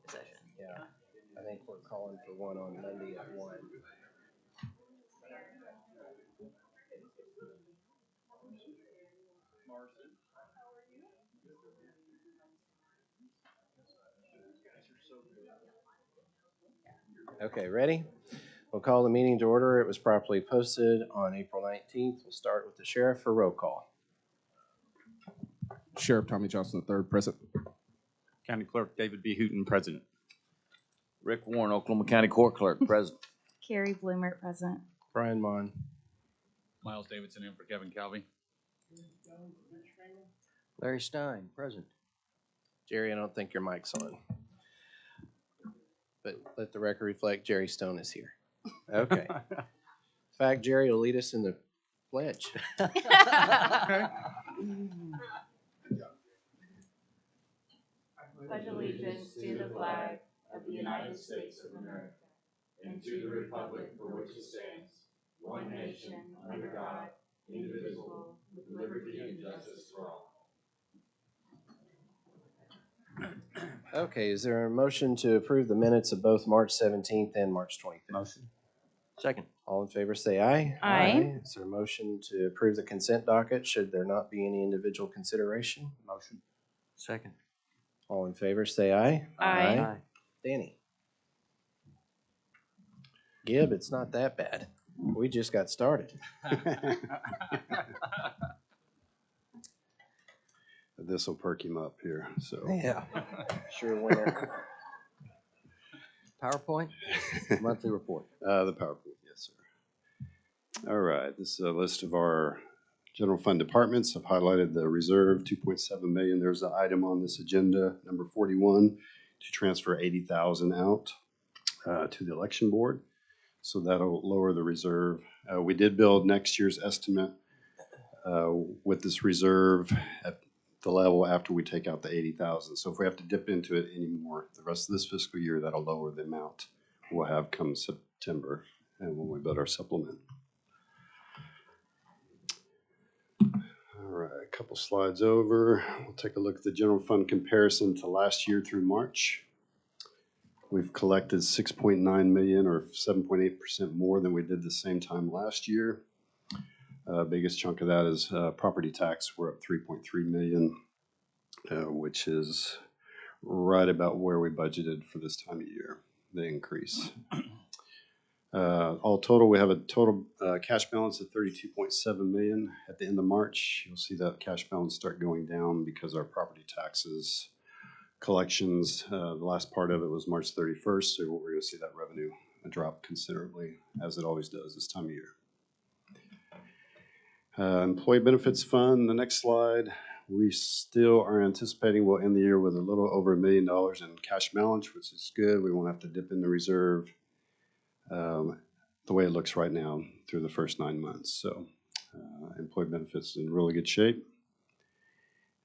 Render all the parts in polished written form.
Session. Yeah, I think we're calling for one on Monday at 1. Okay, ready? We'll call the meeting to order. It was properly posted on April 19th. We'll start with the sheriff for roll call. Sheriff Tommy Johnson III, present. County Clerk David B. Hooten, President. Rick Warren, Oklahoma County Court Clerk, present. Carrie Bloomer, present. Brian Mon. Miles Davidson in for Kevin Calvi. Larry Stein, present. Jerry, I don't think your mic's on. But let the record reflect Jerry Stone is here. Okay. In fact, Jerry will lead us in the pledge. Pledge allegiance to the flag of the United States of America and to the republic for which it stands, one nation, under God, indivisible, with liberty and justice for all. Okay, is there a motion to approve the minutes of both March 17th and March 25th? Motion. Second. All in favor say aye. Aye. Is there a motion to approve the consent docket? Should there not be any individual consideration? Motion. Second. All in favor say aye. Aye. Danny. Gib, it's not that bad. We just got started. This will perk him up here. So Yeah. Sure winner. PowerPoint, monthly report. The PowerPoint, yes, sir. All right, this is a list of our general fund departments. I've highlighted the reserve, 2.7 million. There's an item on this agenda, number 41, to transfer 80,000 out to the election board. So that'll lower the reserve. We did build next year's estimate with this reserve at the level after we take out the 80,000. So if we have to dip into it anymore, the rest of this fiscal year, that'll lower the amount we'll have come September and when we build our supplement. All right, a couple slides over. We'll take a look at the general fund comparison to last year through March. We've collected 6.9 million or 7.8% more than we did the same time last year. Biggest chunk of that is property tax. We're up 3.3 million, which is right about where we budgeted for this time of year, the increase. All total, we have a total cash balance of 32.7 million at the end of March. You'll see that cash balance start going down because our property taxes collections, the last part of it was March 31st, so we're going to see that revenue drop considerably, as it always does this time of year. Employee benefits fund, the next slide. We still are anticipating we'll end the year with a little over $1 million in cash balance, which is good. We won't have to dip in the reserve the way it looks right now through the first 9 months. So employee benefits in really good shape.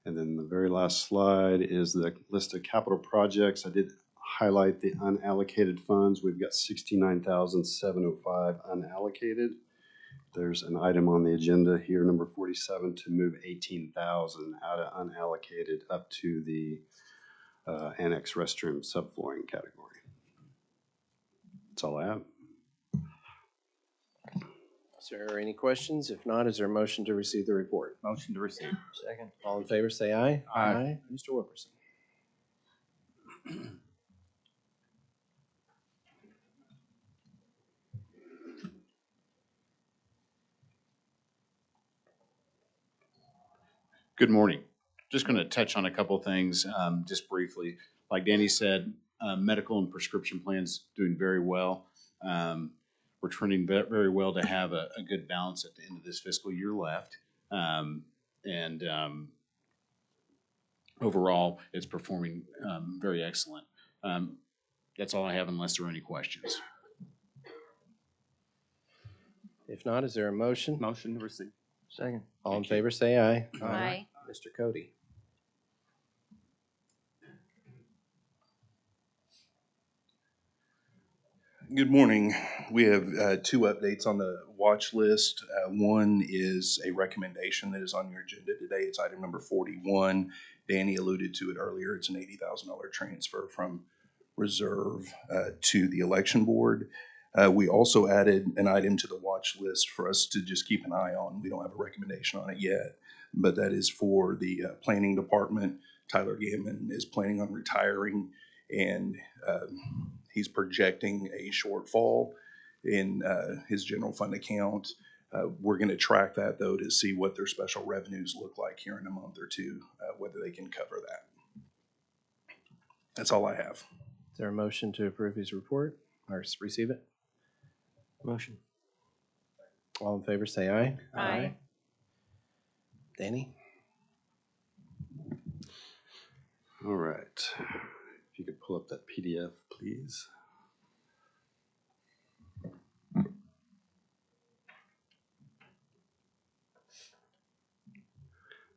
And then the very last slide is the list of capital projects. I did highlight the unallocated funds. We've got 69,705 unallocated. There's an item on the agenda here, number 47, to move 18,000 out of unallocated up to the annex restroom subflooring category. That's all I have. Is there any questions? If not, is there a motion to receive the report? Motion to receive. Second. All in favor say aye. Aye. Mr. Wilkerson. Good morning. Just going to touch on a couple things just briefly. Like Danny said, medical and prescription plans doing very well. We're trending very well to have a good balance at the end of this fiscal year left. Overall, it's performing very excellent. That's all I have unless there are any questions. If not, is there a motion? Motion to receive. Second. All in favor say aye. Aye. Mr. Cody. Good morning. We have two updates on the watch list. One is a recommendation that is on your agenda today. It's item number 41. Danny alluded to it earlier. It's an $80,000 transfer from reserve to the election board. We also added an item to the watch list for us to just keep an eye on. We don't have a recommendation on it yet, but that is for the planning department. Tyler Gammon is planning on retiring, and he's projecting a shortfall in his general fund account. We're going to track that, though, to see what their special revenues look like here in a month or two, whether they can cover that. That's all I have. Is there a motion to approve his report or receive it? Motion. All in favor, say aye. Aye. Danny? All right. If you could pull up that PDF, please.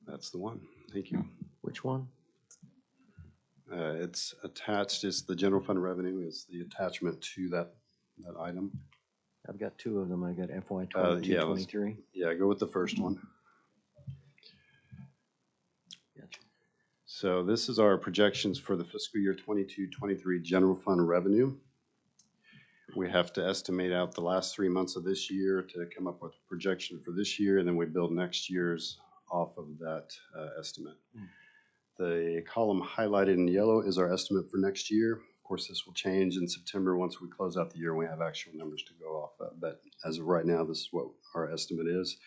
That's the one. Thank you. Which one? It's attached, it's the general fund revenue is the attachment to that item. I've got two of them. I got FY yeah, 22, let's- 23. Yeah, go with the first one. Gotcha. So this is our projections for the fiscal year 22-23 general fund revenue. We have to estimate out the last 3 months of this year to come up with a projection for this year, and then we build next year's off of that estimate. The column highlighted in yellow is our estimate for next year. Of course, this will change in September once we close out the year and we have actual numbers to go off of. But as of right now, this is what our estimate is.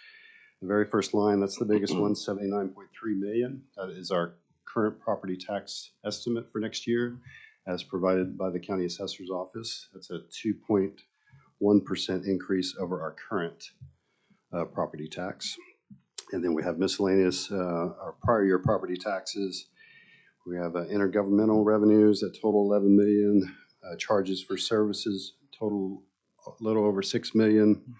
The very first line, that's the biggest one, 79.3 million. That is our current property tax estimate for next year as provided by the county assessor's office. That's a 2.1% increase over our current property tax. And then we have miscellaneous, our prior year property taxes. We have intergovernmental revenues that total 11 million, charges for services total a little over 6 million,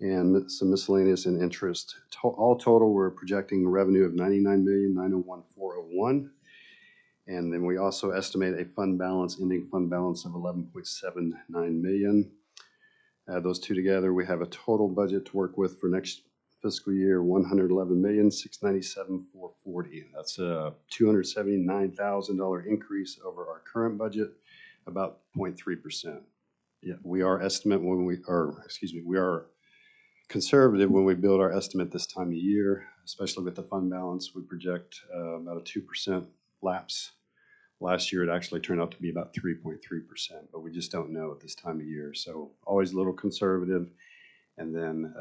and some miscellaneous and interest. All total, we're projecting a revenue of 99,901,401. And then we also estimate a fund balance, ending fund balance of 11.79 million. Add those two together, we have a total budget to work with for next fiscal year, 111,697,440. That's a $279,000 increase over our current budget, about 0.3%. Yeah, we are we are conservative when we build our estimate this time of year, especially with the fund balance. We project about a 2% lapse. Last year, it actually turned out to be about 3.3%, but we just don't know at this time of year. So always a little conservative. And then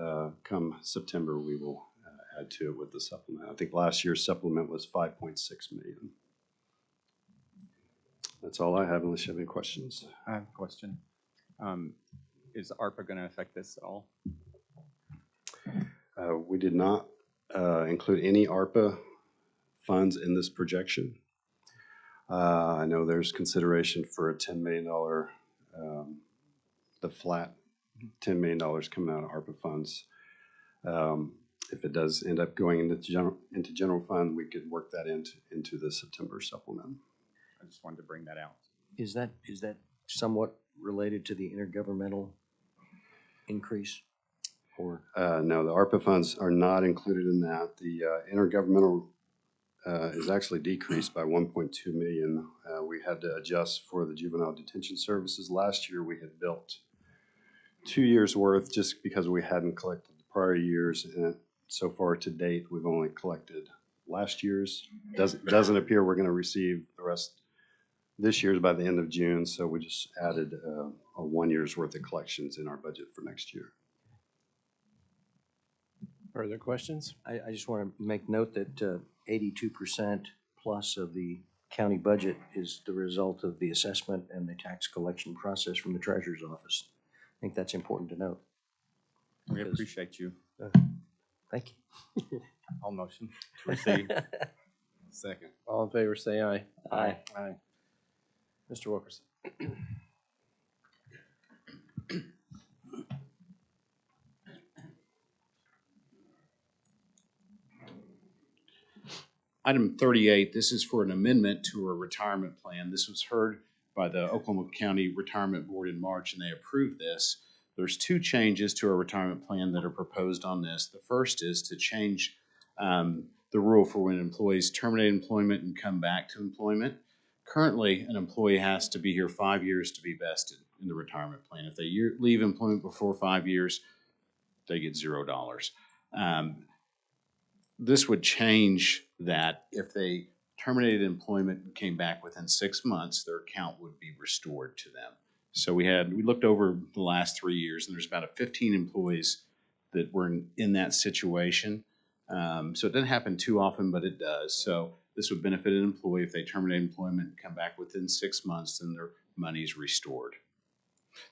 come September, we will add to it with the supplement. I think last year's supplement was 5.6 million. That's all I have, unless you have any questions. I have a question. Is ARPA going to affect this at all? We did not include any ARPA funds in this projection. I know there's consideration for a $10 million, the flat $10 million coming out of ARPA funds. If it does end up going into general fund, we could work that into the September supplement. I just wanted to bring that out. Is that somewhat related to the intergovernmental increase? Or No, the ARPA funds are not included in that. The intergovernmental is actually decreased by 1.2 million. We had to adjust for the juvenile detention services. Last year, we had built 2 years worth just because we hadn't collected the prior years, and so far to date we've only collected last year's. Doesn't appear we're going to receive the rest this year's by the end of June, so we just added a 1 year's worth of collections in our budget for next year. Further questions? I just want to make note that 82% plus of the county budget is the result of the assessment and the tax collection process from the treasurer's office. I think that's important to note. We appreciate you. Thank you. I'll motion to receive. Second. All in favor, say aye. Aye. Aye. Mr. Wilkerson. Item 38, this is for an amendment to a retirement plan. This was heard by the Oklahoma County Retirement Board in March, and they approved this. There's two changes to our retirement plan that are proposed on this. The first is to change the rule for when employees terminate employment and come back to employment. Currently, an employee has to be here 5 years to be vested in the retirement plan. If they leave employment before 5 years, they get $0. This would change that. If they terminated employment and came back within 6 months, their account would be restored to them. So we looked over the last 3 years, and there's about 15 employees that were in that situation. So it doesn't happen too often, but it does. So this would benefit an employee if they terminate employment and come back within 6 months, then their money is restored.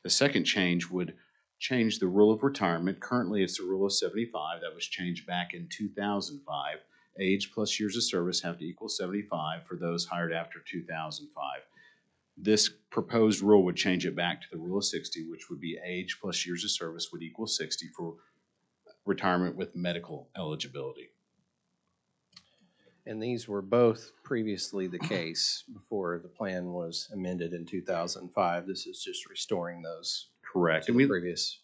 The second change would change the rule of retirement. Currently, it's the rule of 75. That was changed back in 2005. Age plus years of service have to equal 75 for those hired after 2005. This proposed rule would change it back to the rule of 60, which would be age plus years of service would equal 60 for retirement with medical eligibility. And these were both previously the case before the plan was amended in 2005. This is just restoring those Correct. to And the previous.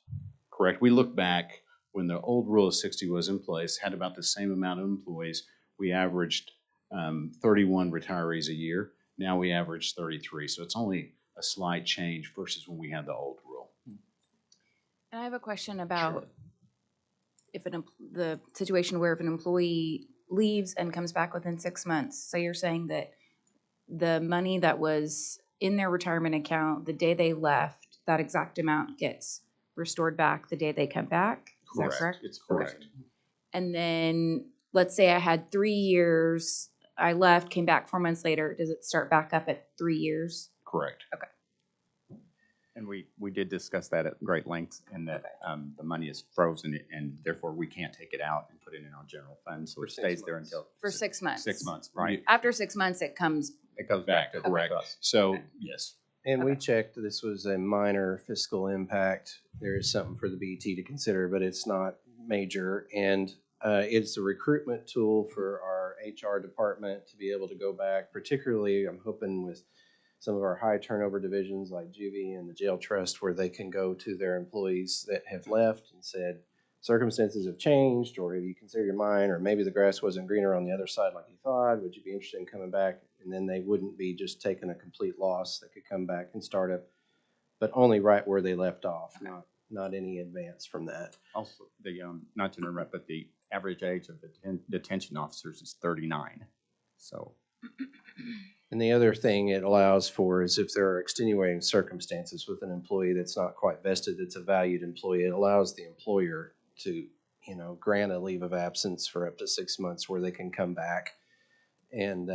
Correct. We look back when the old rule of 60 was in place, had about the same amount of employees. We averaged 31 retirees a year. Now we average 33. So it's only a slight change versus when we had the old rule. And I have a question about if the situation where if an employee leaves and comes back within 6 months. So you're saying that the money that was in their retirement account the day they left, that exact amount gets restored back the day they come back? Is that correct? It's correct. And then let's say I had 3 years, I left, came back 4 months later. Does it start back up at 3 years? Correct. Okay. And we did discuss that at great length, and that the money is frozen, and therefore we can't take it out and put it in our general fund, so For it 6 stays there months. until. For 6 months. 6 months, right. After 6 months, it comes. It goes back to Correct. us. So, yes. And we checked, this was a minor fiscal impact. There is something for the BT to consider, but it's not major. And it's a recruitment tool for our HR department to be able to go back, particularly I'm hoping with some of our high turnover divisions like Juvie and the jail trust, where they can go to their employees that have left and said, circumstances have changed, or have you considered your mind, or maybe the grass wasn't greener on the other side like you thought, would you be interested in coming back? And then they wouldn't be just taking a complete loss. They could come back and start up, but only right where they left off, not any advance from that. Also, not to interrupt, but the average age of the detention officers is 39. So. And the other thing it allows for is if there are extenuating circumstances with an employee that's not quite vested, that's a valued employee, it allows the employer to, grant a leave of absence for up to 6 months where they can come back and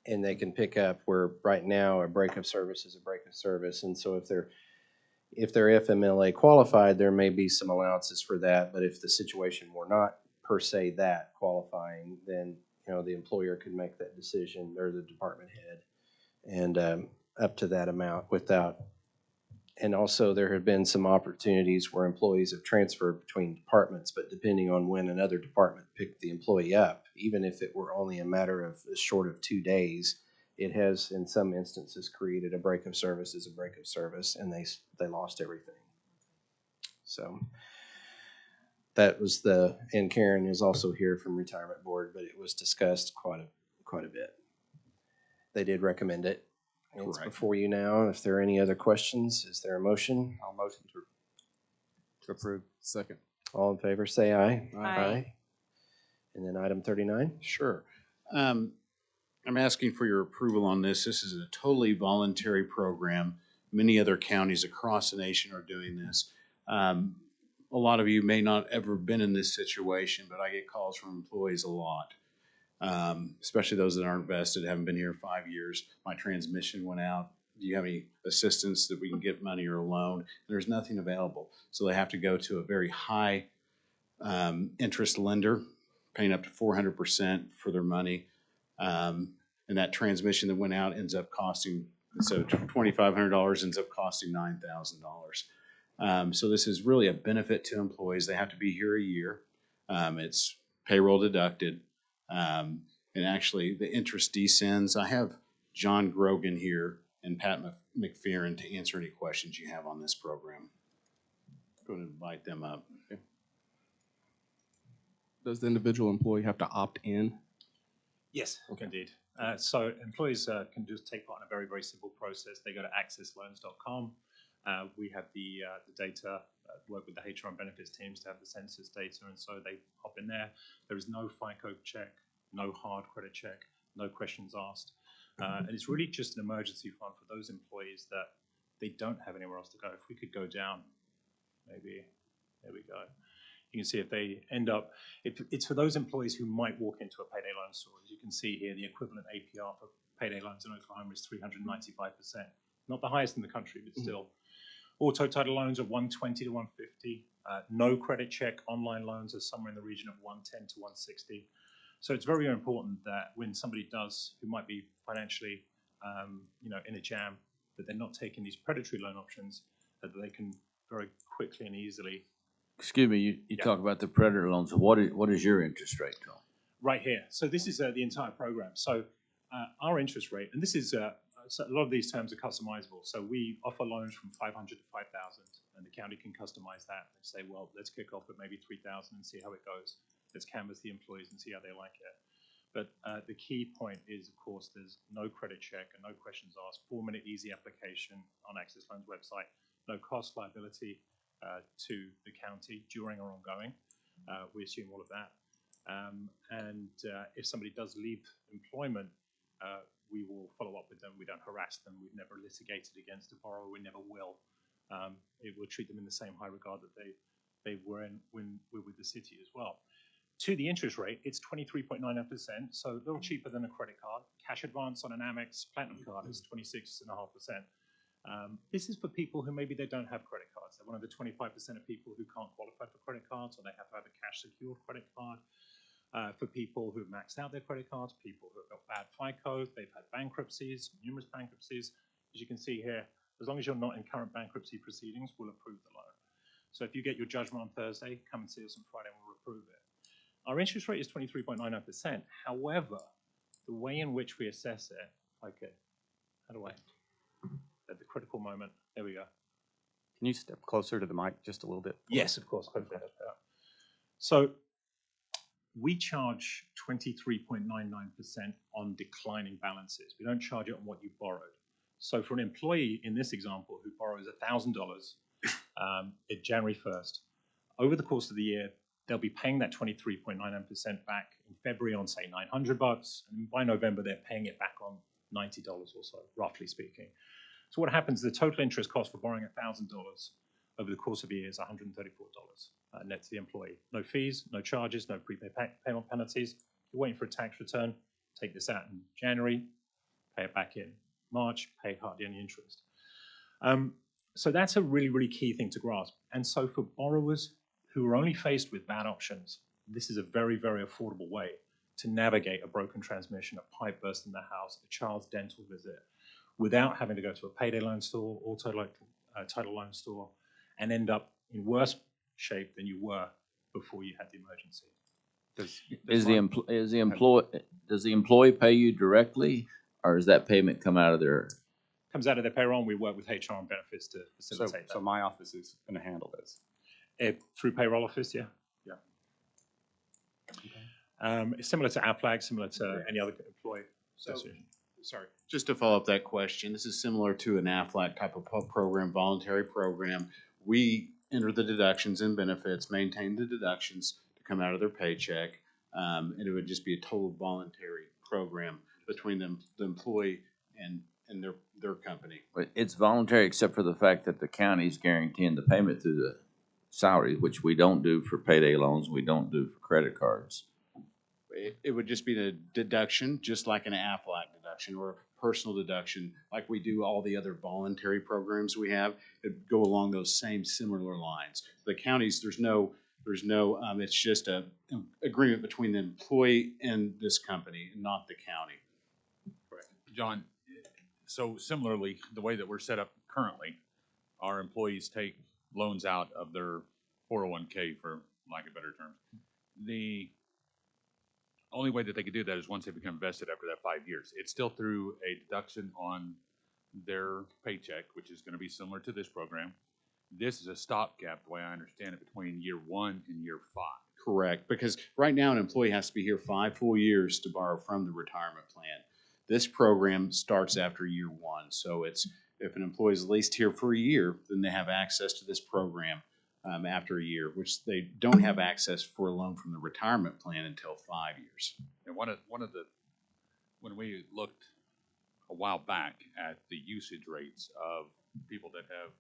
they can pick up where right now a break of service is a break of service. And so if they're FMLA qualified, there may be some allowances for that. But if the situation were not per se that qualifying, then the employer could make that decision, or the department head, and up to that amount without. And also there have been some opportunities where employees have transferred between departments, but depending on when another department picked the employee up, even if it were only a matter of short of 2 days, it has in some instances created a break of service as a break of service, and they lost everything. So that was and Karen is also here from Retirement Board, but it was discussed quite a bit. They did recommend it. And it's before you now. If there are any other questions, is there a motion? I'll motion to approve. Second. All in favor, say aye. Aye. And then item 39? Sure. I'm asking for your approval on this. This is a totally voluntary program. Many other counties across the nation are doing this. A lot of you may not ever been in this situation, but I get calls from employees a lot, especially those that aren't vested, haven't been here 5 years. My transmission went out. Do you have any assistance that we can get money or a loan? There's nothing available. So they have to go to a very high interest lender, paying up to 400% for their money. And that transmission that went out ends up costing, so $2,500 ends up costing $9,000. So this is really a benefit to employees. They have to be here a year. It's payroll deducted. And actually the interest descends. I have John Grogan here, and Pat McPherson to answer any questions you have on this program. Go and invite them up. Does the individual employee have to opt in? Yes, indeed. So employees can just take part in a very, very simple process. They go to accessloans.com. We have the data, work with the HR and benefits teams to have the census data, and so they hop in there. There is no FICO check, no hard credit check, no questions asked. And it's really just an emergency fund for those employees that they don't have anywhere else to go. If we could go down, maybe, there we go. You can see if they end up, it's for those employees who might walk into a payday loan store. As you can see here, the equivalent APR for payday loans in Oklahoma is 395%. Not the highest in the country, but still. Auto title loans are 120 to 150. No credit check online loans are somewhere in the region of 110 to 160. So it's very important that when somebody does, who might be financially, in a jam, that they're not taking these predatory loan options, that they can very quickly and easily. Excuse me, you Yeah. talk about the predator loans. What is your interest rate, Tom? Right here. So this is the entire program. So our interest rate, and this is so a lot of these terms are customizable. So we offer loans from 500 to 5,000, and the county can customize that. They say, well, let's kick off with maybe 3,000 and see how it goes. Let's canvass the employees and see how they like it. But the key point is, of course, there's no credit check and no questions asked. 4-minute easy application on Access Loans website. No cost liability to the county during or ongoing. We assume all of that. And if somebody does leave employment, we will follow up with them. We don't harass them. We've never litigated against a borrower. We never will. It will treat them in the same high regard that they were in when we're with the city as well. To the interest rate, it's 23.99%, so a little cheaper than a credit card. Cash advance on an Amex Platinum card is 26.5%. This is for people who maybe they don't have credit cards. They're one of the 25% of people who can't qualify for credit cards, or they have to have a cash secured credit card. For people who've maxed out their credit cards, people who have got bad FICO, they've had bankruptcies, numerous bankruptcies. As you can see here, as long as you're not in current bankruptcy proceedings, we'll approve the loan. So if you get your judgment on Thursday, come and see us on Friday and we'll approve it. Our interest rate is 23.99%. However, the way in which we assess it, okay, how do I, at the critical moment, there we go. Can you step closer to the mic just a little bit? Yes, of course. Hopefully that's better. So we charge 23.99% on declining balances. We don't charge it on what you borrowed. So for an employee in this example who borrows $1,000 at January 1st, over the course of the year, they'll be paying that 23.99% back in February on, say, $900, and by November, they're paying it back on $90 or so, roughly speaking. So what happens, the total interest cost for borrowing $1,000 over the course of a year is $134 net to the employee. No fees, no charges, no prepay payment penalties. You're waiting for a tax return, take this out in January, pay it back in March, pay hardly any interest. So that's a really, really key thing to grasp. And so for borrowers who are only faced with bad options, this is a very, very affordable way to navigate a broken transmission, a pipe burst in the house, a child's dental visit, without having to go to a payday loan store, title loan store, and end up in worse shape than you were before you had the emergency. Does the employee pay you directly, or does that payment come out of their? Comes out of their payroll, and we work with HR and benefits to facilitate that. So my office is going to handle this. Through payroll office, yeah. It's similar to APLAG, similar to any other employee association. Sorry, just to follow up that question, this is similar to an AFLAC type of program, voluntary program. We enter the deductions and benefits, maintain the deductions to come out of their paycheck, and it would just be a total voluntary program between the employee and their company. It's voluntary except for the fact that the county's guaranteeing the payment through the salary, which we don't do for payday loans, we don't do for credit cards. It would just be a deduction, just like an AFLAC deduction or a personal deduction, like we do all the other voluntary programs we have. It go along those same similar lines. The counties, there's no. It's just an agreement between the employee and this company, not the county. Correct. John, so similarly, the way that we're set up currently, our employees take loans out of their 401k, for lack of better terms. The only way that they could do that is once they become vested after that 5 years. It's still through a deduction on their paycheck, which is gonna be similar to this program. This is a stopgap, the way I understand it, between year 1 and year 5. Correct, because right now an employee has to be here 5 full years to borrow from the retirement plan. This program starts after year 1, so it's, if an employee is at least here for a year, then they have access to this program after a year, which they don't have access for a loan from the retirement plan until 5 years. And one of the, when we looked a while back at the usage rates of people that have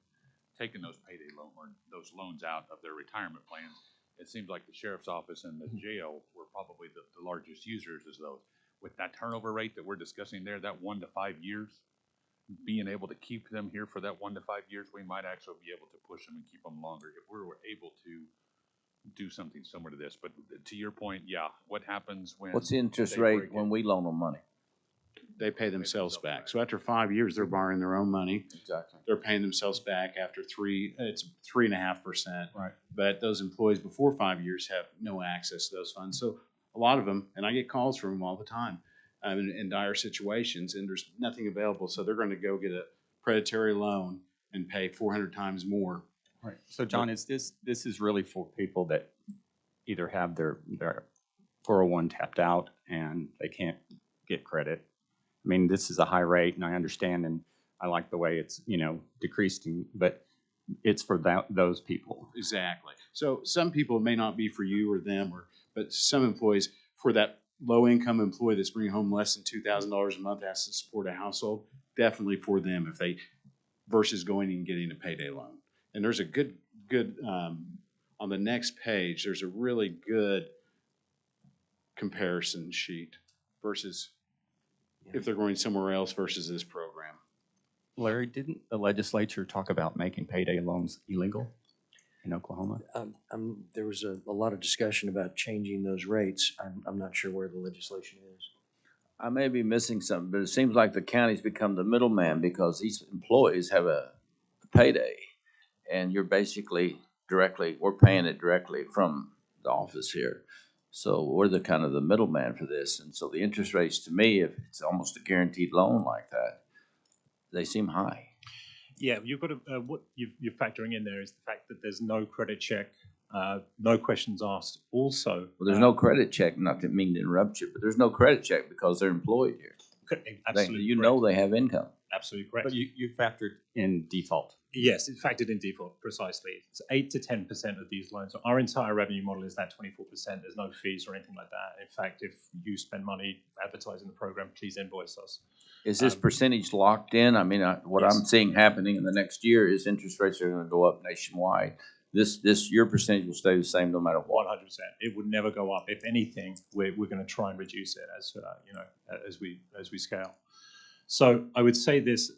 taken those payday loan or those loans out of their retirement plans, it seems like the sheriff's office and the jail were probably the largest users of those. With that turnover rate that we're discussing there, that 1 to 5 years, being able to keep them here for that 1 to 5 years, we might actually be able to push them and keep them longer if we were able to do something similar to this. But to your point, yeah, what happens when? What's the interest they rate break when it? we loan them money? They pay themselves back. So after 5 years, they're borrowing their own money. Exactly. They're paying themselves back after it's 3.5%. Right. But those employees before 5 years have no access to those funds. So a lot of them, and I get calls from them all the time, in dire situations, and there's nothing available. So they're going to go get a predatory loan and pay 400 times more. Right. So John, this is really for people that either have their 401 tapped out and they can't get credit. I mean, this is a high rate, and I understand, and I like the way it's, decreasing, but it's for those people. Exactly. So some people, it may not be for you or them, but some employees, for that low-income employee that's bringing home less than $2,000 a month, has to support a household, definitely for them versus going and getting a payday loan. And there's a good on the next page, there's a really good comparison sheet versus if they're going somewhere else versus this program. Larry, didn't the legislature talk about making payday loans illegal in Oklahoma? There was a lot of discussion about changing those rates. I'm not sure where the legislation is. I may be missing something, but it seems like the county's become the middleman because these employees have a payday, and you're basically we're paying it directly from the office here. So we're the kind of the middleman for this, and so the interest rates to me, if it's almost a guaranteed loan like that, they seem high. Yeah, you've got to, what you're factoring in there is the fact that there's no credit check, no questions asked. Also, Well, there's no credit check, not to mean to interrupt you, but there's no credit check because they're employed here. absolutely, They have income. absolutely correct. But you factored in default. Yes, it's factored in default, precisely. It's 8 to 10% of these loans. Our entire revenue model is that 24%. There's no fees or anything like that. In fact, if you spend money advertising the program, please invoice us. Is this percentage locked in? I mean, what Yes. I'm seeing happening in the next year is interest rates are gonna go up nationwide. Your percentage will stay the same no matter what. 100%. It would never go up. If anything, we're going to try and reduce it as we scale. So I would say this,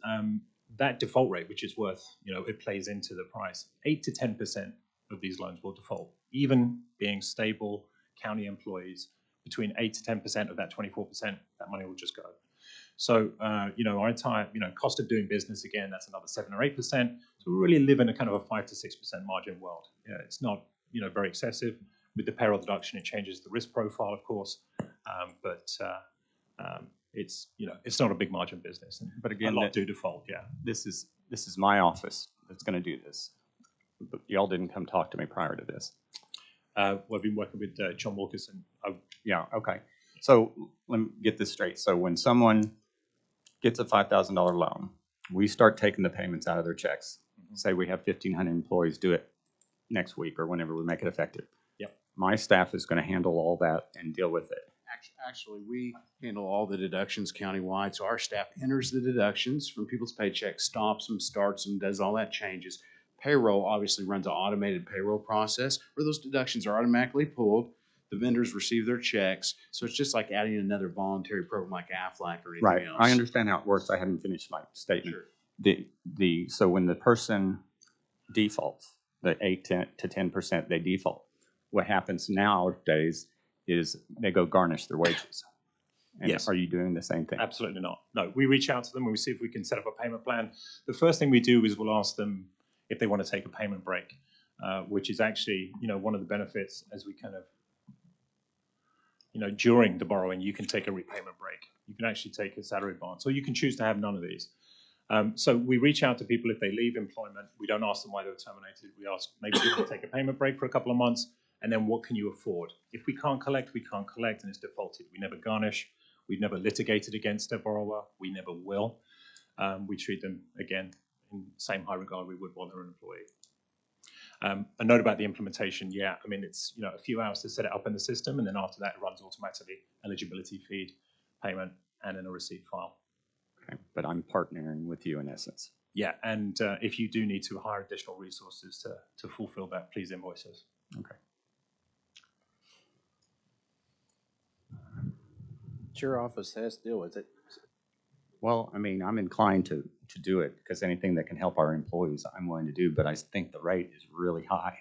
that default rate, which is worth, it plays into the price. 8 to 10% of these loans will default, even being stable county employees. Between 8 to 10% of that 24%, that money will just go. So, our entire, cost of doing business, again, that's another 7 or 8%. So we really live in a kind of a 5 to 6% margin world. It's not, very excessive. With the payroll deduction, it changes the risk profile, of course. But it's not a big margin business. But again, a lot do default, yeah. This is my office that's going to do this. But y'all didn't come talk to me prior to this. We've been working with John Wilkerson. Yeah, okay. So let me get this straight. So when someone gets a $5,000 loan, we start taking the payments out of their checks. Say we have 1,500 employees, do it next week or whenever we make it effective. Yep. My staff is going to handle all that and deal with it. Actually, we handle all the deductions countywide. So our staff enters the deductions from people's paychecks, stops them, starts them, does all that changes. Payroll obviously runs an automated payroll process where those deductions are automatically pulled. The vendors receive their checks. So it's just like adding another voluntary program like Aflac or anything else. I understand how it works. I haven't finished my statement. Sure. So when the person defaults, the 8 to 10% they default, what happens nowadays is they go garnish their wages. And Yes. Are you doing the same thing? Absolutely not. No, we reach out to them and we see if we can set up a payment plan. The first thing we do is we'll ask them if they want to take a payment break, which is actually, one of the benefits as we kind of, during the borrowing, you can take a repayment break. You can actually take a salary advance, or you can choose to have none of these. So we reach out to people if they leave employment. We don't ask them why they were terminated. We ask, maybe you want to take a payment break for a couple of months, and then what can you afford? If we can't collect, we can't collect, and it's defaulted. We never garnish. We've never litigated against a borrower. We never will. We treat them, again, in the same high regard we would while they're an employee. A note about the implementation, yeah, I mean, it's a few hours to set it up in the system, and then after that, it runs automatically. Eligibility feed, payment, and then a receipt file. Okay, but I'm partnering with you in essence. Yeah, and if you do need to hire additional resources to fulfill that, please invoice us. Okay. It's your office that has to deal with it. Well, I mean, I'm inclined to do it because anything that can help our employees, I'm willing to do, but I think the rate is really high.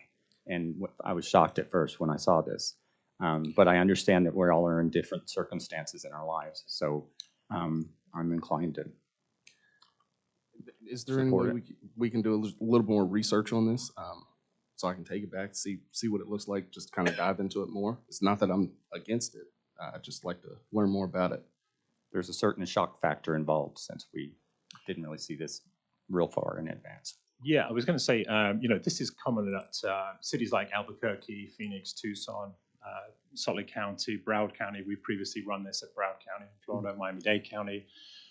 And I was shocked at first when I saw this. But I understand that we all are in different circumstances in our lives. So I'm inclined to. Is there any way we can do a little more research on this, so I can take it back, see what it looks like, just kind of dive into it more? It's not that I'm against it. I'd just like to learn more about it. There's a certain shock factor involved since we didn't really see this real far in advance. Yeah, I was going to say, this is common at cities like Albuquerque, Phoenix, Tucson, Salt County, Broward County. We've previously run this at Broward County in Florida, Miami-Dade County.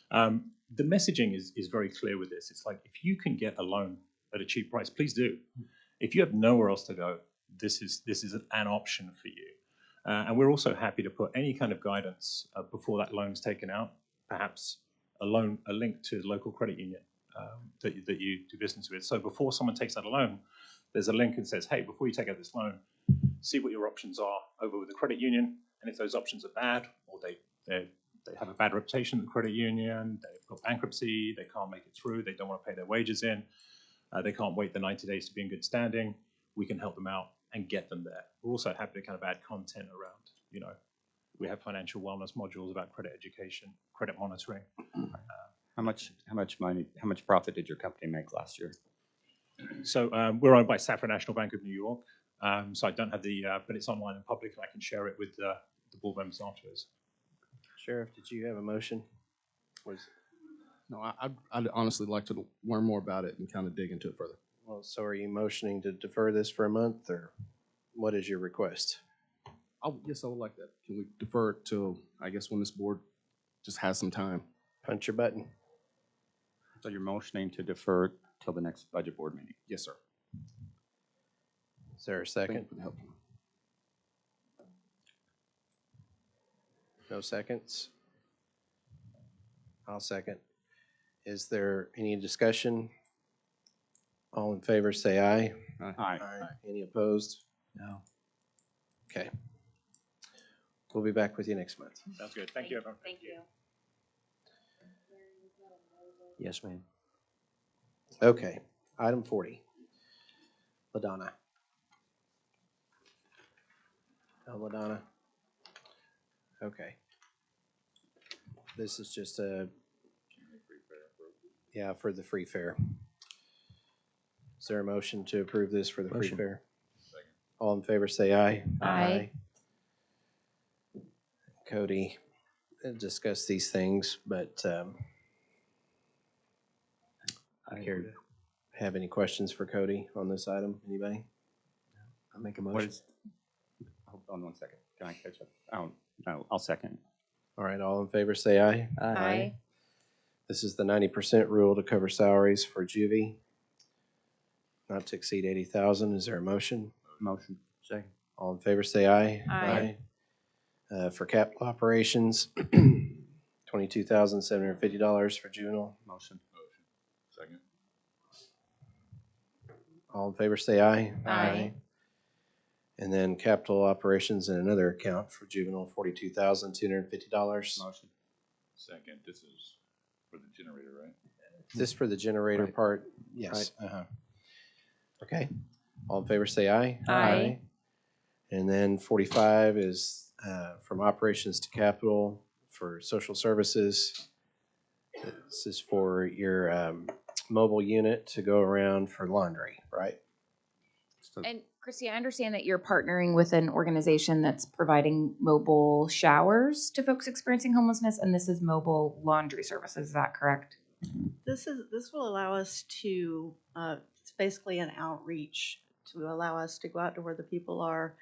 The messaging is very clear with this. It's like, if you can get a loan at a cheap price, please do. If you have nowhere else to go, this is an option for you. And we're also happy to put any kind of guidance before that loan is taken out, perhaps a link to the local credit union that you do business with. So before someone takes out a loan, there's a link and says, hey, before you take out this loan, see what your options are over with the credit union. And if those options are bad, or they have a bad reputation in the credit union, they've got bankruptcy, they can't make it through, they don't want to pay their wages in, they can't wait the 90 days to be in good standing, we can help them out and get them there. We're also happy to kind of add content around, we have financial wellness modules about credit education, credit monitoring. How much profit did your company make last year? So we're owned by Saffron National Bank of New York. So I don't have but it's online and public, and I can share it with the board members afterwards. Sheriff, did you have a motion? No, I'd honestly like to learn more about it and kind of dig into it further. Well, so are you motioning to defer this for a month, or what is your request? Yes, I would like that. Can we defer it till, I guess, when this board just has some time? Punch your button. So you're motioning to defer till the next budget board meeting? Yes, sir. Is there a second? Help. No seconds? I'll second. Is there any discussion? All in favor, say aye. Aye. Any opposed? No. Okay. We'll be back with you next month. Sounds good. Thank you, everyone. Thank you. Yes, ma'am. Okay, item 40. LaDonna. Oh, LaDonna. Okay. This is just for the free fare. Is there a motion to approve this for the free Motion. fare? All in favor, say aye. Aye. Cody discussed these things, but I care to have any questions for Cody on this item? Anybody? I'll make a What motion. is, hold on 1 second. Can I catch up? Oh, no, I'll second. All right, all in favor, say aye. Aye. This is the 90% rule to cover salaries for juvie, not to exceed 80,000. Is there a motion? Motion. Second. All in favor, say aye. Aye. For capital operations, $22,750 for juvenile. Motion. Second. All in favor, say aye. Aye. And then capital operations in another account for juvenile, $42,250. Motion. Second, this is for the generator, right? Is this for the generator Right. part? Yes. Okay. All in favor, say aye. Aye. And then 45 is from operations to capital for social services. This is for your mobile unit to go around for laundry, right? And Christy, I understand that you're partnering with an organization that's providing mobile showers to folks experiencing homelessness, and this is mobile laundry services. Is that correct? This will allow us to, it's basically an outreach to allow us to go out to where the people are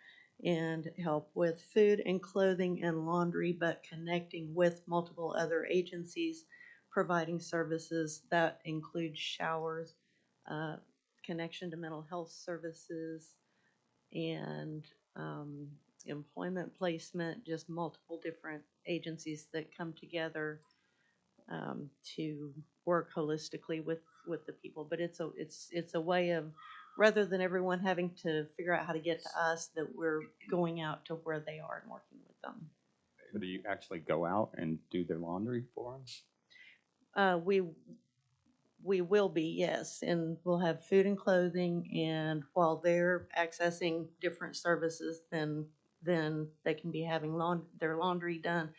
and help with food and clothing and laundry, but connecting with multiple other agencies providing services that include showers, uh, connection to mental health services, and employment placement, just multiple different agencies that come together to work holistically with the people. But it's a way of, rather than everyone having to figure out how to get to us, that we're going out to where they are and working with them. So do you actually go out and do their laundry for them? We will be, yes, and we'll have food and clothing, and while they're accessing different services, then they can be having their laundry done.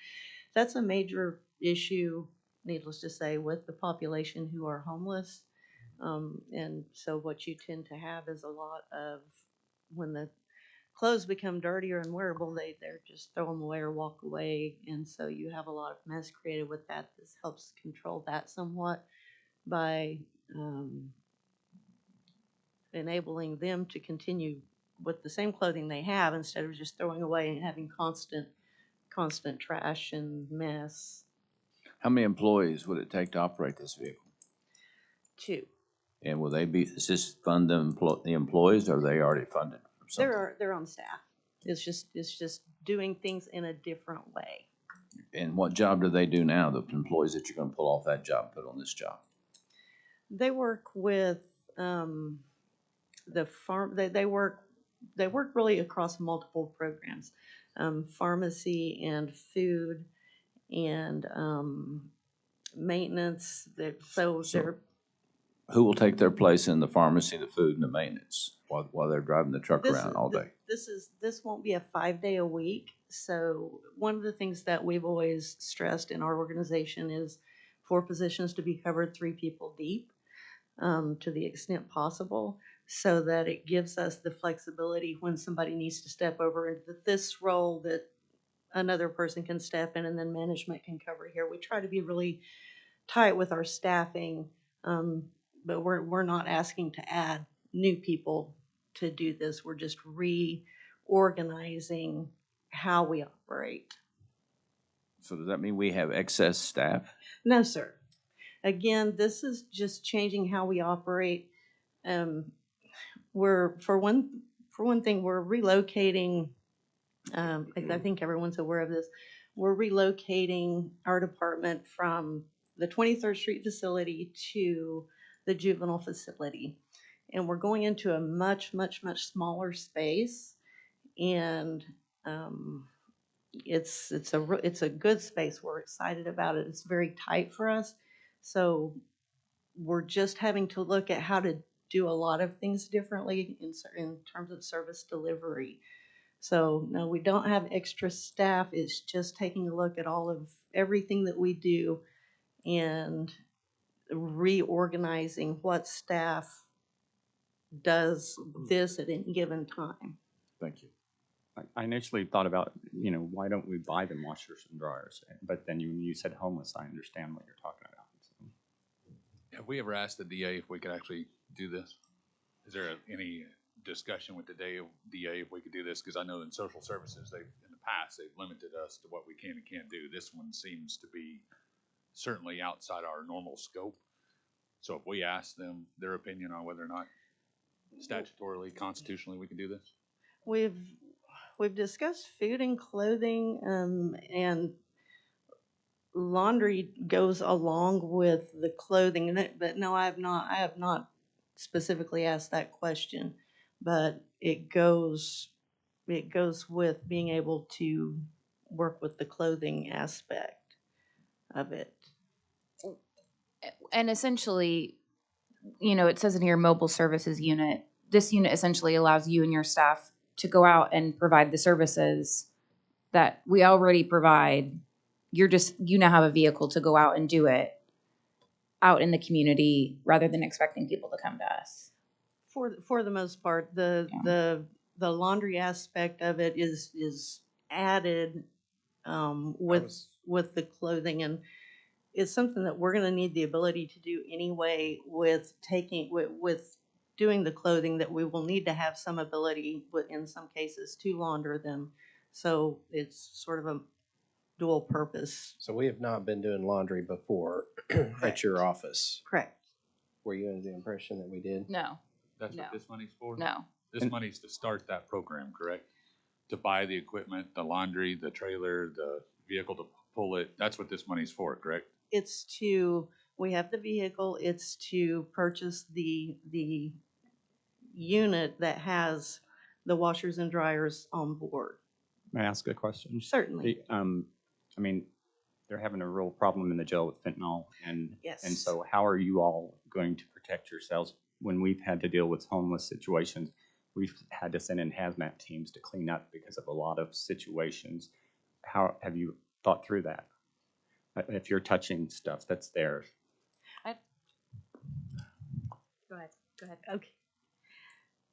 That's a major issue, needless to say, with the population who are homeless. And so what you tend to have is a lot of, when the clothes become dirty or unwearable, they're just throw them away or walk away. And so you have a lot of mess created with that. This helps control that somewhat by enabling them to continue with the same clothing they have instead of just throwing away and having constant trash and mess. How many employees would it take to operate this vehicle? 2. And will they be, does this fund the employees, or are they already funded from something? They're on staff. It's just doing things in a different way. And what job do they do now, the employees that you're gonna pull off that job, put on this job? They work with the farm. They work really across multiple programs, pharmacy and food and maintenance. They're Who will take their place in the pharmacy, the food, and the maintenance while they're driving the truck around all day? This won't be a 5-day a week. So one of the things that we've always stressed in our organization is for positions to be covered 3 people deep, to the extent possible, so that it gives us the flexibility when somebody needs to step over into this role, that another person can step in and then management can cover here. We try to be really tight with our staffing, but we're not asking to add new people to do this. We're just reorganizing how we operate. So does that mean we have excess staff? No, sir. Again, this is just changing how we operate. We're for one thing, we're relocating. I think everyone's aware of this. We're relocating our department from the 23rd Street facility to the juvenile facility. And we're going into a much smaller space. And it's a good space. We're excited about it. It's very tight for us. So we're just having to look at how to do a lot of things differently in terms of service delivery. So no, we don't have extra staff. It's just taking a look at all of everything that we do and reorganizing what staff does this at any given time. Thank you. I initially thought about, why don't we buy them washers and dryers? But then when you said homeless, I understand what you're talking about. So. Have we ever asked the DA if we could actually do this? Is there any discussion with the DA if we could do this? Because I know in social services, in the past, they've limited us to what we can and can't do. This one seems to be certainly outside our normal scope. So if we ask them their opinion on whether or not statutorily, constitutionally, we can do this? We've discussed food and clothing, and laundry goes along with the clothing. But no, I have not specifically asked that question. But it goes with being able to work with the clothing aspect of it. And essentially, it says in here, mobile services unit. This unit essentially allows you and your staff to go out and provide the services that we already provide. You now have a vehicle to go out and do it out in the community rather than expecting people to come to us. For the most part, the laundry aspect of it is added with the clothing, and it's something that we're gonna need the ability to do anyway with with doing the clothing, that we will need to have some ability in some cases to launder them. So it's sort of a dual purpose. So we have not been doing laundry before at your office. Correct. Were you under the impression that we did? No, That's No. what this money's for? no. This money's to start that program, correct? To buy the equipment, the laundry, the trailer, the vehicle to pull it. That's what this money's for, correct? It's to, we have the vehicle, it's to purchase the unit that has the washers and dryers on board. May I ask a question? Certainly. I mean, they're having a real problem in the jail with fentanyl, and Yes. so how are you all going to protect yourselves when we've had to deal with homeless situations? We've had to send in hazmat teams to clean up because of a lot of situations. How have you thought through that? If you're touching stuff that's there, Go ahead, go ahead. Okay.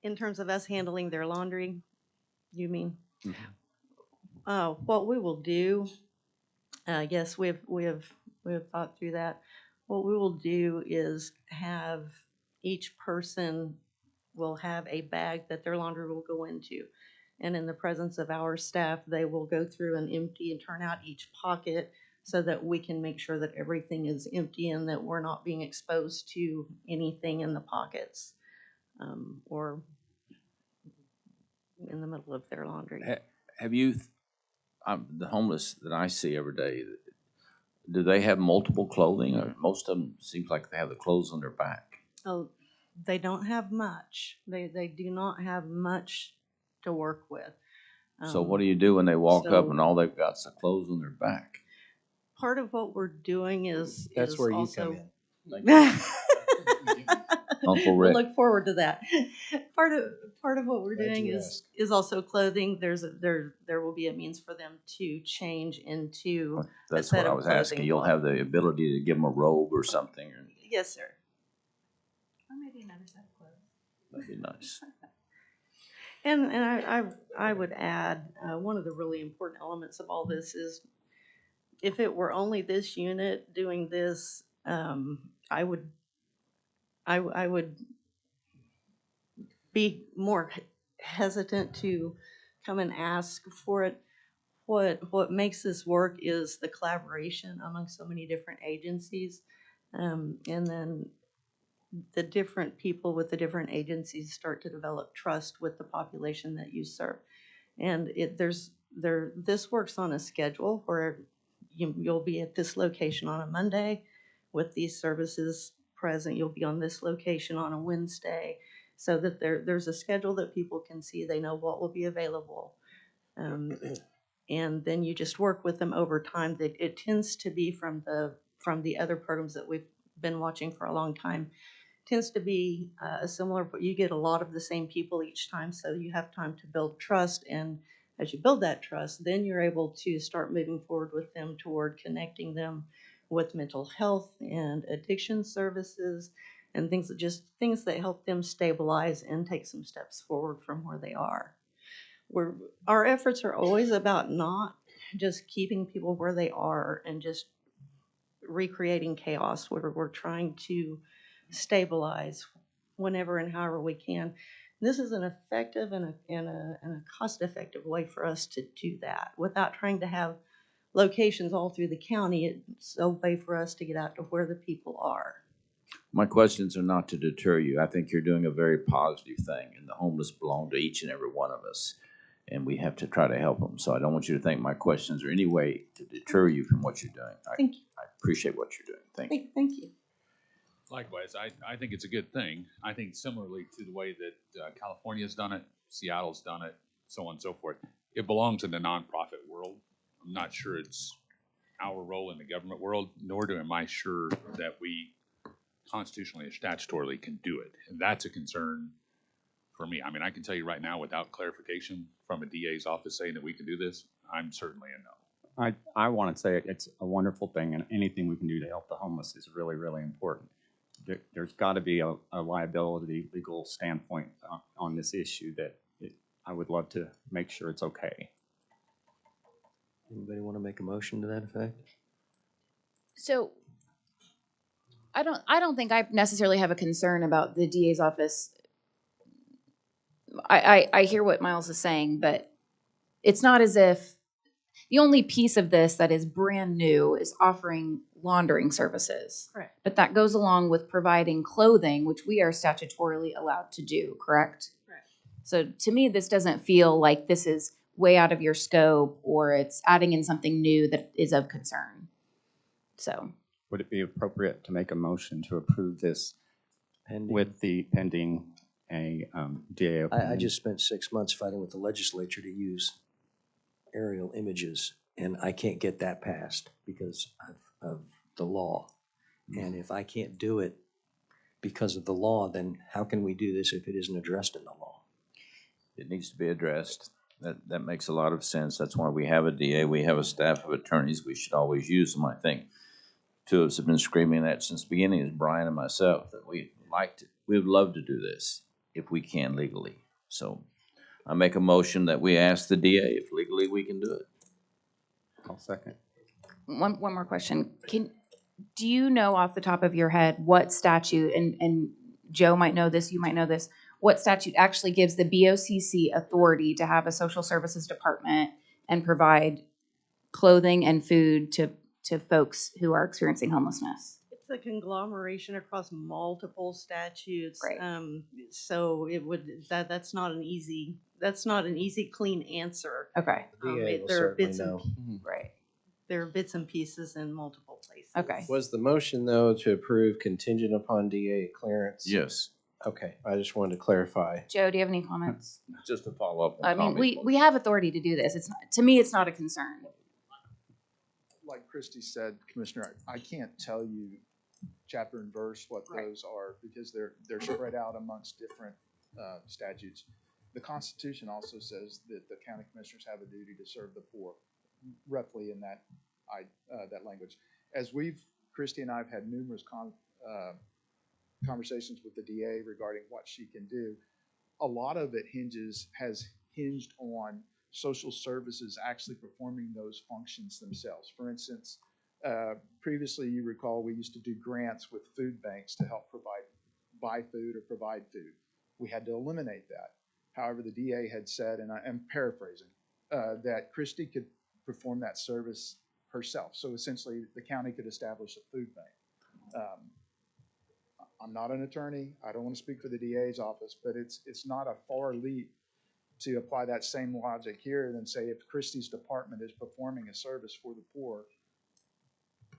In terms of us handling their laundry, you mean? What we will do, yes, we have thought through that. What we will do is have each person will have a bag that their laundry will go into. And in the presence of our staff, they will go through and empty and turn out each pocket so that we can make sure that everything is empty and that we're not being exposed to anything in the pockets, or in the middle of their laundry. Have you, the homeless that I see every day, do they have multiple clothing, or most of them seems like they have the clothes on their back? Oh, they don't have much. They do not have much to work with. So what do you do when they walk up so- and all they've got is the clothes on their back? Part of what we're doing is That's where you also, come in. Uncle we'll Rick. look forward to that. Part of what we're Glad doing you is asked. also clothing. There will be a means for them to change into a That's set what I of was asking. clothing. You'll have the ability to give them a robe or something. Yes, sir. Or maybe another set of clothes. That'd be nice. And I would add, one of the really important elements of all this is, if it were only this unit doing this, I would be more hesitant to come and ask for it. What makes this work is the collaboration among so many different agencies, and then the different people with the different agencies start to develop trust with the population that you serve. And this works on a schedule where you'll be at this location on a Monday with these services present. You'll be on this location on a Wednesday, so that there's a schedule that people can see. They know what will be available. And then you just work with them over time. That it tends to be from the other programs that we've been watching for a long time, tends to be similar, but you get a lot of the same people each time, so you have time to build trust. And as you build that trust, then you're able to start moving forward with them toward connecting them with mental health and addiction services and things that help them stabilize and take some steps forward from where they are. Our efforts are always about not just keeping people where they are and just recreating chaos. We're trying to stabilize whenever and however we can. This is an effective and a cost-effective way for us to do that without trying to have locations all through the county. It's a way for us to get out to where the people are. My questions are not to deter you. I think you're doing a very positive thing, and the homeless belong to each and every one of us, and we have to try to help them. So I don't want you to think my questions are any way to deter you from what you're doing. Thank you. I appreciate what you're doing. Thank you. Thank you. Likewise, I think it's a good thing. I think similarly to the way that California's done it, Seattle's done it, so on and so forth. It belongs in the nonprofit world. I'm not sure it's our role in the government world, nor am I sure that we constitutionally or statutorily can do it. And that's a concern for me. I mean, I can tell you right now, without clarification from a DA's office saying that we can do this, I'm certainly a no. I want to say it's a wonderful thing, and anything we can do to help the homeless is really, really important. There's got to be a liability legal standpoint on this issue that I would love to make sure it's okay. Anybody want to make a motion to that effect? So I don't think I necessarily have a concern about the DA's office. I hear what Miles is saying, but it's not as if the only piece of this that is brand new is offering laundering services. Correct. But that goes along with providing clothing, which we are statutorily allowed to do, correct? Correct. So to me, this doesn't feel like this is way out of your scope or it's adding in something new that is of concern. So. Would it be appropriate to make a motion to approve this Pending. with the pending a DA I opinion? just spent 6 months fighting with the legislature to use aerial images, and I can't get that passed because of the law. And if I can't do it because of the law, then how can we do this if it isn't addressed in the law? It needs to be addressed. That makes a lot of sense. That's why we have a DA. We have a staff of attorneys. We should always use them, I think. Two of us have been screaming that since the beginning, is Brian and myself, that we would love to do this if we can legally. So I make a motion that we ask the DA if legally we can do it. I'll second. One more question. Do you know off the top of your head what statute, and Joe might know this, you might know this, what statute actually gives the BOCC authority to have a social services department and provide clothing and food to folks who are experiencing homelessness? It's a conglomeration across multiple statutes. Right. So it would, that's not an easy, clean answer. Okay. DA will There are certainly bits and know. Right. There are bits and pieces in multiple places. Okay. Was the motion, though, to approve contingent upon DA clearance? Yes. Okay, I just wanted to clarify. Joe, do you have any comments? Just to follow up on I mean, Tommy's we have authority to do this. It's not, to me, it's not a concern. Like Christy said, Commissioner, I can't tell you chapter and verse what Right. those are because they're spread out amongst different statutes. The Constitution also says that the county commissioners have a duty to serve the poor, roughly in that language. As Christy and I have had numerous conversations with the DA regarding what she can do. A lot of it has hinged on social services actually performing those functions themselves. For instance, previously you recall we used to do grants with food banks to help buy food or provide food. We had to eliminate that. However, the DA had said, and I am paraphrasing, that Christy could perform that service herself. So essentially the county could establish a food bank. I'm not an attorney. I don't want to speak for the DA's office, but it's not a far leap to apply that same logic here and say if Christie's department is performing a service for the poor,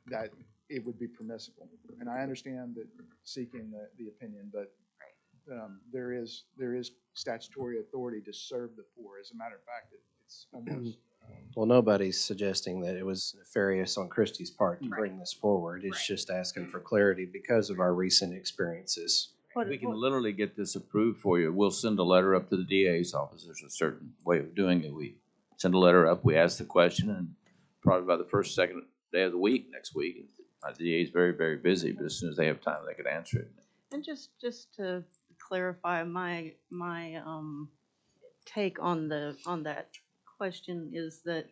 that it would be permissible. And I understand that seeking the opinion, but there is statutory authority to serve the poor. As a matter of fact, it's almost. Well, nobody's suggesting that it was nefarious on Christie's part to bring this forward. It's just asking for clarity because of our recent experiences. We can literally get this approved for you. We'll send a letter up to the DA's office. There's a certain way of doing it. We send a letter up, we ask the question, and probably by the first, second day of the week, next week, the DA is very, very busy, but as soon as they have time, they could answer it. And just to clarify, my take on that question is that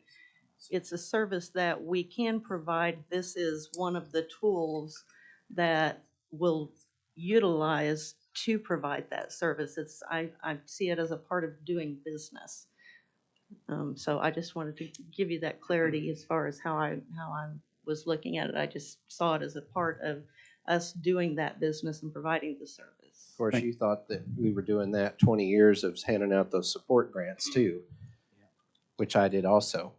it's a service that we can provide. This is one of the tools that will utilize to provide that service. I see it as a part of doing business. So I just wanted to give you that clarity as far as how I was looking at it. I just saw it as a part of us doing that business and providing the service. Of course, you thought that we were doing that 20 years of handing out those support grants too, which I did also.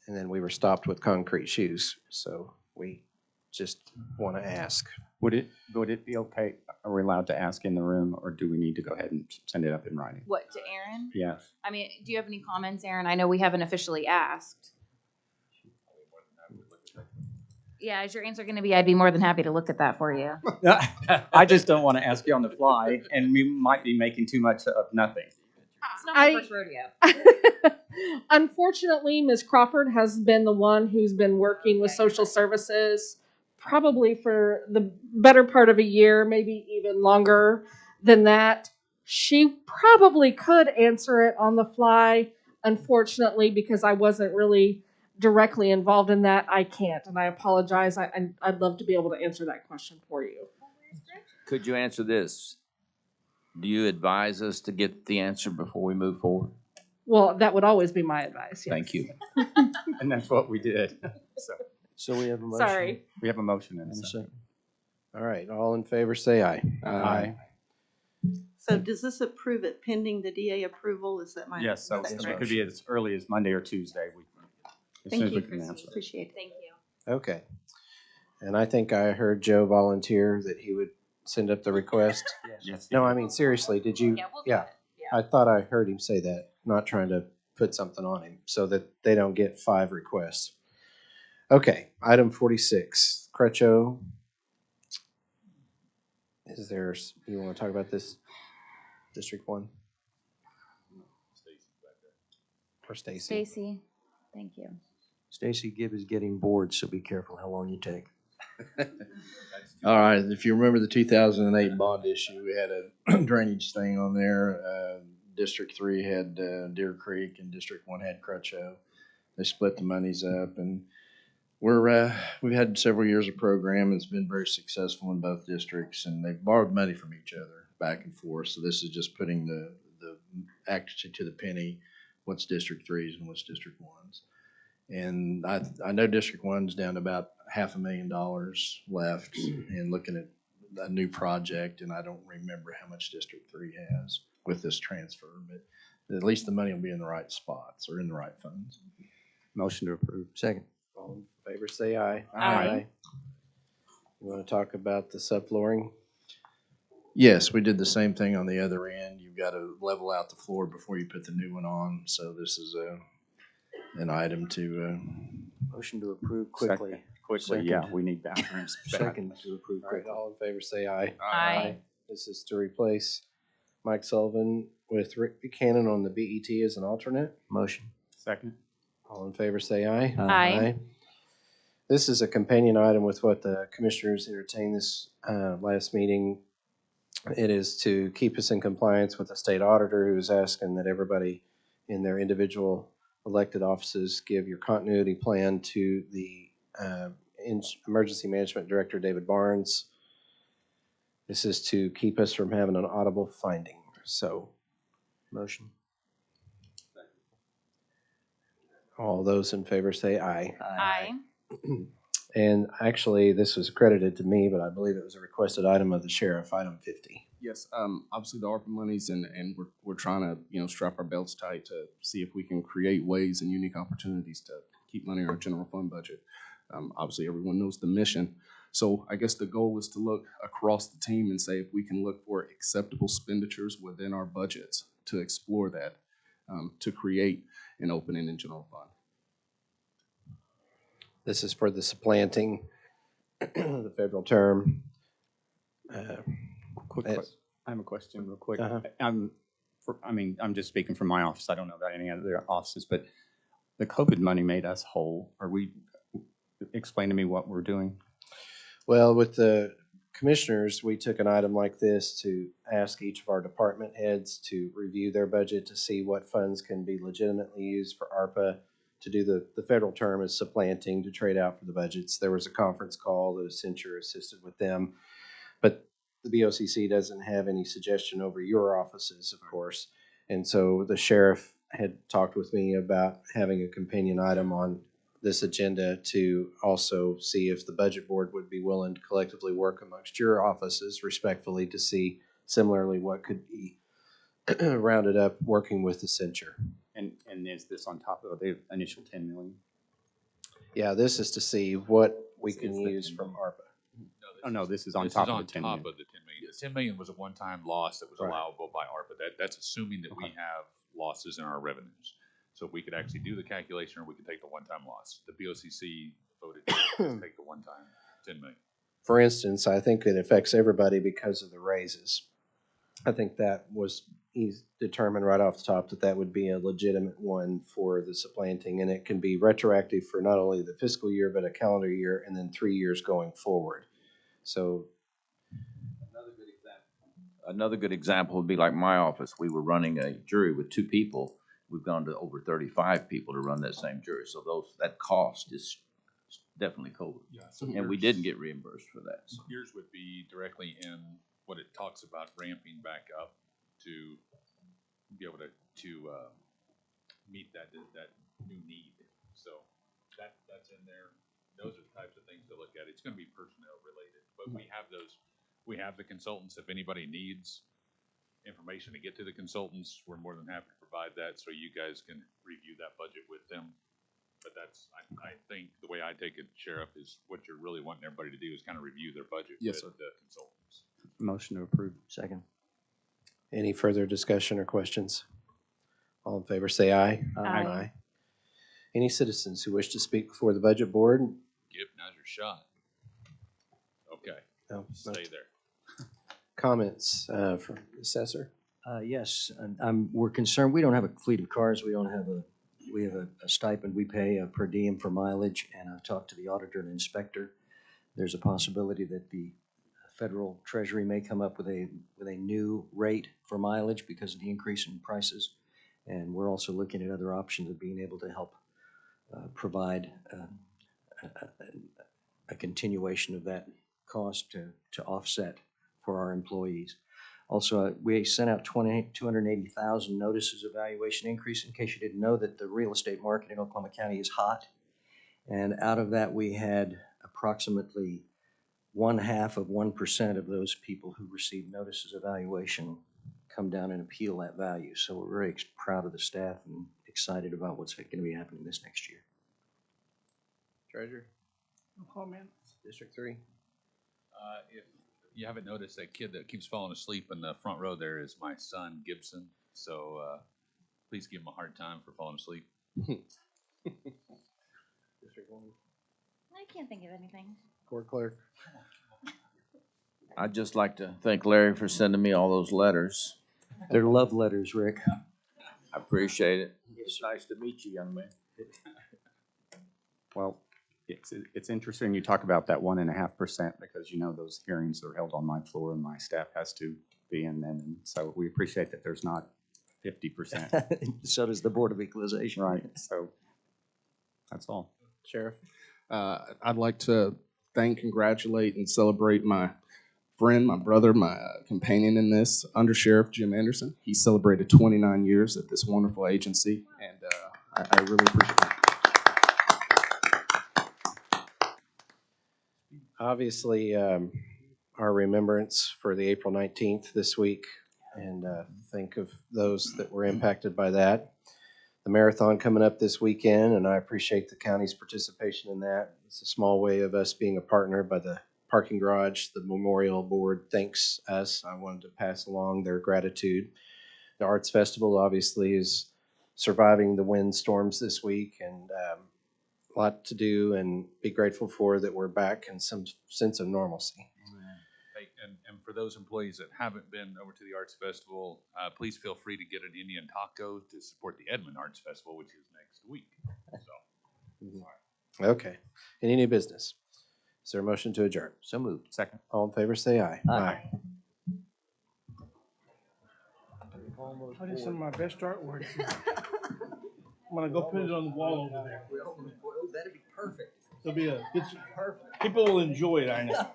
And then we were stopped with concrete shoes. So we just want to ask. Would it be okay? Are we allowed to ask in the room, or do we need to go ahead and send it up in writing? What, to Aaron? Yes. I mean, do you have any comments, Aaron? I know we haven't officially asked. Yeah, is your answer going to be, I'd be more than happy to look at that for you? I just don't want to ask you on the fly, and we might be making too much of nothing. It's not my first rodeo. Unfortunately, Ms. Crawford has been the one who's been working with social services probably for the better part of a year, maybe even longer than that. She probably could answer it on the fly, unfortunately, because I wasn't really directly involved in that, I can't, and I apologize. I'd love to be able to answer that question for you. Could you answer this? Do you advise us to get the answer before we move forward? Well, that would always be my advice, yes. Thank you. And that's what we did. So So we have a motion. Sorry. we have a motion and a And a second. second. All right, all in favor, say aye. Aye. So does this approve it pending the DA approval? Is that my? Yes, so that's it right. could be as early as Monday or Tuesday. As soon Thank as we you, can answer it. appreciate it. Thank you. Okay. And I think I heard Joe volunteer that he would send up the request. Yes. No, I mean, seriously, did you? Yeah, we'll do Yeah. it. Yeah. I thought I heard him say that, not trying to put something on him so that they don't get 5 requests. Okay, item 46, Crutcho. Is there, you want to talk about this, District 1? Or Stacy? Stacy, thank you. Stacy Gibb is getting bored, so be careful how long you take. All right, if you remember the 2008 bond issue, we had a drainage thing on there. District 3 had Deer Creek and District 1 had Crutcho. They split the monies up, and we've had several years of program. It's been very successful in both districts, and they've borrowed money from each other back and forth. So this is just putting the accuracy to the penny, what's District 3's and what's District 1's. And I know District 1's down to about $500,000 left and looking at a new project, and I don't remember how much District 3 has with this transfer, but at least the money will be in the right spots or in the right funds. Motion to approve. Second. All in favor, say aye. Aye. You want to talk about the subflooring? Yes, we did the same thing on the other end. You've got to level out the floor before you put the new one on. So this is an item to, Motion to approve quickly. Second. Quickly, yeah, Second. we need bathrooms. bad. Second to approve All right, quickly. all in favor, say aye. Aye. This is to replace Mike Sullivan with Rick Buchanan on the BET as an alternate. Motion. Second. All in favor, say aye. Aye. This is a companion item with what the commissioners entertained this last meeting. It is to keep us in compliance with the state auditor, who's asking that everybody in their individual elected offices give your continuity plan to the Emergency Management Director, David Barnes. This is to keep us from having an audible finding. So Motion. all those in favor say aye. Aye. And actually, this was credited to me, but I believe it was a requested item of the sheriff, item 50. Yes, obviously the ARPA monies, and we're trying to, strap our belts tight to see if we can create ways and unique opportunities to keep money in our general fund budget. Obviously, everyone knows the mission. So I guess the goal is to look across the team and say if we can look for acceptable expenditures within our budgets to explore that, to create an opening in general fund. This is for the supplanting the federal term. Quick, Yes. I have a question real quick. Uh-huh. I'm just speaking from my office. I don't know about any other offices, but the COVID money made us whole. Explain to me what we're doing. Well, with the commissioners, we took an item like this to ask each of our department heads to review their budget to see what funds can be legitimately used for ARPA to do the federal term as supplanting to trade out for the budgets. There was a conference call that Accenture assisted with them, but the BOCC doesn't have any suggestion over your offices, of course. And so the sheriff had talked with me about having a companion item on this agenda to also see if the budget board would be willing to collectively work amongst your offices respectfully to see similarly what could be rounded up working with Accenture. And is this on top of the initial 10 million? Yeah, this is to see what we can It's the use 10 from million. ARPA. Oh, no, this is on This top is of on the 10 top million. of the 10 million. The 10 million was a one-time loss that was Right. allowable by ARPA. That's assuming that we have losses in our revenues. So we could actually do the calculation, or we could take the one-time loss. The BOCC voted to take the one-time 10 million. For instance, I think it affects everybody because of the raises. I think that was determined right off the top that would be a legitimate one for the supplanting, and it can be retroactive for not only the fiscal year, but a calendar year, and then 3 years going forward. So Another good example would be like my office. We were running a jury with 2 people, we've gone to over 35 people to run that same jury. So that cost is definitely covered. Yeah, so And we didn't get reimbursed for that. So. yours would be directly in what it talks about ramping back up to be able to meet that new need. So that's in there. Those are the types of things to look at. It's going to be personnel related, but we have the consultants. If anybody needs information to get to the consultants, we're more than happy to provide that so you guys can review that budget with them. But I think the way I take it, Sheriff, is what you're really wanting everybody to do is kind of review their budget Yes, with the consultants. Motion to approve. Second. Any further discussion or questions? All in favor, say aye. Aye. Any citizens who wish to speak before the budget board? Yep, now's your shot. Okay, No. stay there. Comments from the assessor? Yes, and we're concerned, we don't have a fleet of cars, we have a stipend we pay per diem for mileage, and I've talked to the auditor and inspector. There's a possibility that the federal treasury may come up with a new rate for mileage because of the increase in prices. And we're also looking at other options of being able to help provide a continuation of that cost to offset for our employees. Also, we sent out 280,000 notices of valuation increase. In case you didn't know, that the real estate market in Oklahoma County is hot. And out of that, we had approximately 0.5% of those people who received notices of valuation come down and appeal that value. So we're very proud of the staff and excited about what's going to be happening this next year. Treasurer? No comments. District 3? If you haven't noticed, that kid that keeps falling asleep in the front row there is my son, Gibson. So please give him a hard time for falling asleep. District 1? I can't think of anything. Court clerk? I'd just like to thank Larry for sending me all those letters. They're love letters, Rick. I appreciate it. It's nice to meet you, young man. Well, it's interesting you talk about that 1.5% because those hearings are held on my floor and my staff has to be in them. And so we appreciate that there's not 50%. So does the Board of Equalization. Right. So that's all. Sheriff? I'd like to thank, congratulate, and celebrate my friend, my brother, my companion in this, Under Sheriff Jim Anderson. He celebrated 29 years at this wonderful agency, and I really appreciate it. Obviously, our remembrance for the April 19th this week, and think of those that were impacted by that. The marathon coming up this weekend, and I appreciate the county's participation in that. It's a small way of us being a partner by the parking garage. The Memorial Board thanks us. I wanted to pass along their gratitude. The Arts Festival obviously is surviving the windstorms this week, and a lot to do and be grateful for that we're back in some sense of normalcy. Hey, and for those employees that haven't been over to the Arts Festival, please feel free to get an Indian taco to support the Edmond Arts Festival, which is next week. So, Okay. Any new business? Is there a motion to adjourn? So moved. Second. All in favor, say aye. Aye. I did some of my best artwork. I'm gonna go put it on the wall over there. That'd be perfect. It'll be a good. Perfect. People will enjoy it, I know.